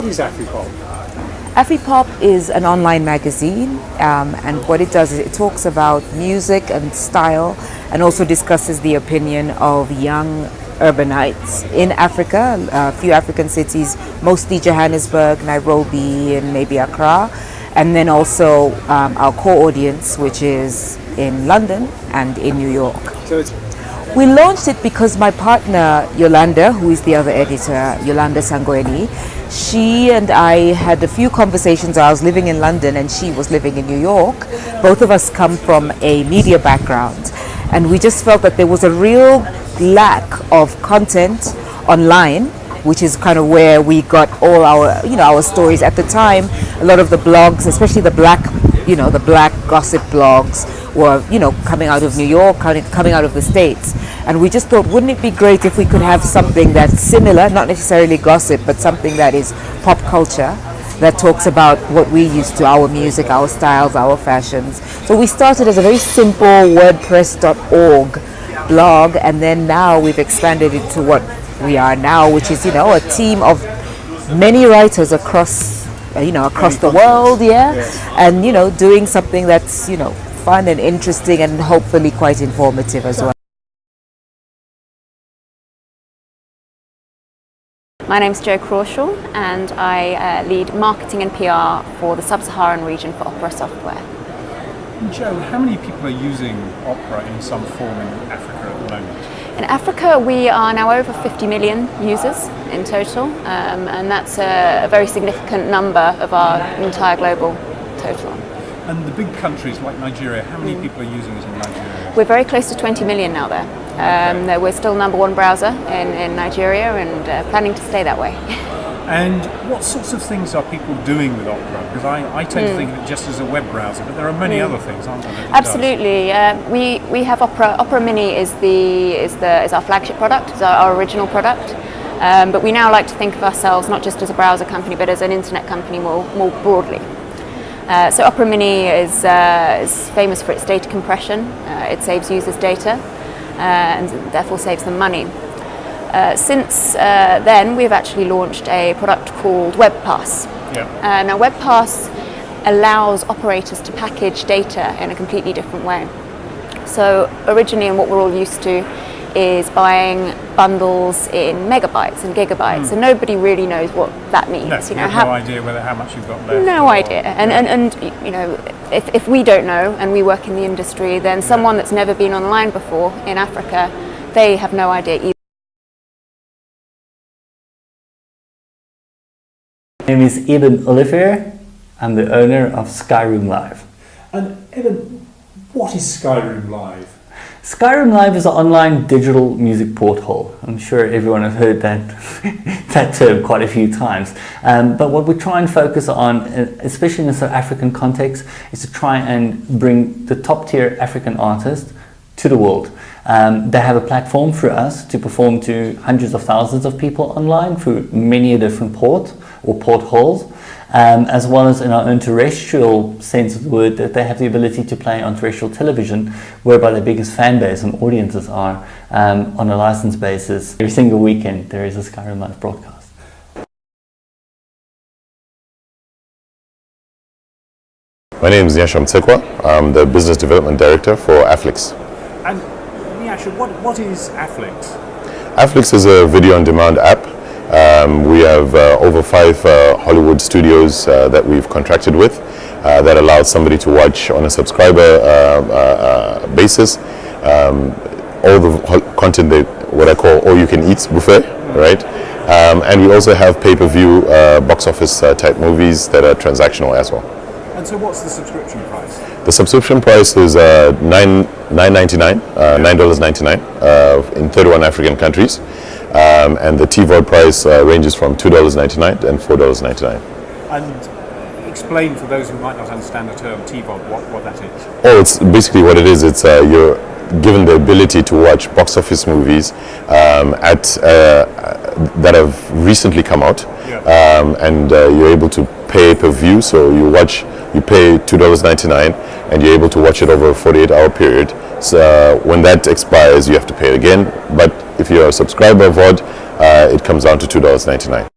What is AfriPop? AfriPop is an online magazine, and what it does is it talks about music and style, and also discusses the opinion of young urbanites in Africa, a few African cities, mostly Johannesburg, Nairobi, and maybe Accra, and then also our core audience, which is in London and in New York. We launched it because my partner Yolanda, who is the other editor, Yolanda Sangweni, she and I had a few conversations. I was living in London and she was living in New York. Both of us come from a media background, and we just felt that there was a real lack of content online, which is kind of where we got all our stories at the time. A lot of the blogs, especially the black gossip blogs, were coming out of New York, coming out of the States, and we just thought, wouldn't it be great if we could have something that's similar, not necessarily gossip, but something that is pop culture, that talks about what we used to, our music, our styles, our fashions. So we started as a very simple WordPress.org blog, and then now we've expanded it to what we are now, which is a team of many writers across the world, and doing something that's fun and interesting and hopefully quite informative as well. My name's Jo Crawshaw, and I lead marketing and PR for the sub-Saharan region for Opera software. Jo, how many people are using Opera in some form in Africa at the moment? In Africa, we are now over 50 million users in total, and that's a very significant number of our entire global total. And the big countries like Nigeria, how many people are using it in Nigeria? We're very close to 20 million now there. We're still number one browser in Nigeria, and planning to stay that way. And what sorts of things are people doing with Opera? Because I tend to think of it just as a web browser, but there are many other things, aren't there? Absolutely. We have Opera. Opera Mini is our flagship product, is our original product. But we now like to think of ourselves not just as a browser company, but as an internet company more broadly. So Opera Mini is famous for its data compression. It saves users data and therefore saves them money. Since then, we've actually launched a product called WebPass. Now, WebPass allows operators to package data in a completely different way. So originally, and what we're all used to, is buying bundles in megabytes and gigabytes, and nobody really knows what that means. No, you have no idea how much you've got left. No idea. And if we don't know, and we work in the industry, then someone that's never been online before in Africa, they have no idea either. My name is Eben Olivier. I'm the owner of Skyroom Live. And Eben, what is Skyroom Live? Skyroom Live is an online digital music porthole. I'm sure everyone has heard that term quite a few times. But what we try and focus on, especially in the South African context, is to try and bring the top tier African artists to the world. They have a platform for us to perform to hundreds of thousands of people online through many different portholes. As well as in our own terrestrial sense of the word, that they have the ability to play on terrestrial television, whereby their biggest fan base and audiences are on a license basis. Every single weekend there is a Skyroom Live broadcast. My name is Nyasha Mtsekwa. I'm the Business Development Director for Afflix. And Nyasha, what is Afflix? Afflix is a video-on-demand app. We have over 5 Hollywood studios that we've contracted with that allows somebody to watch on a subscriber basis all the content, what I call all-you-can-eat buffet, right? And we also have pay-per-view box office type movies that are transactional as well. And so what's the subscription price? The subscription price is $9.99 in 31 African countries. And the TVOD price ranges from $2.99 and $4.99. And explain for those who might not understand the term TVOD what that is. Oh, it's basically what it is. It's you're given the ability to watch box office movies that have recently come out, and you're able to pay per view. So you pay $2.99 and you're able to watch it over a 48-hour period. So when that expires, you have to pay it again. But if you're a subscriber VOD, it comes down to $2.99.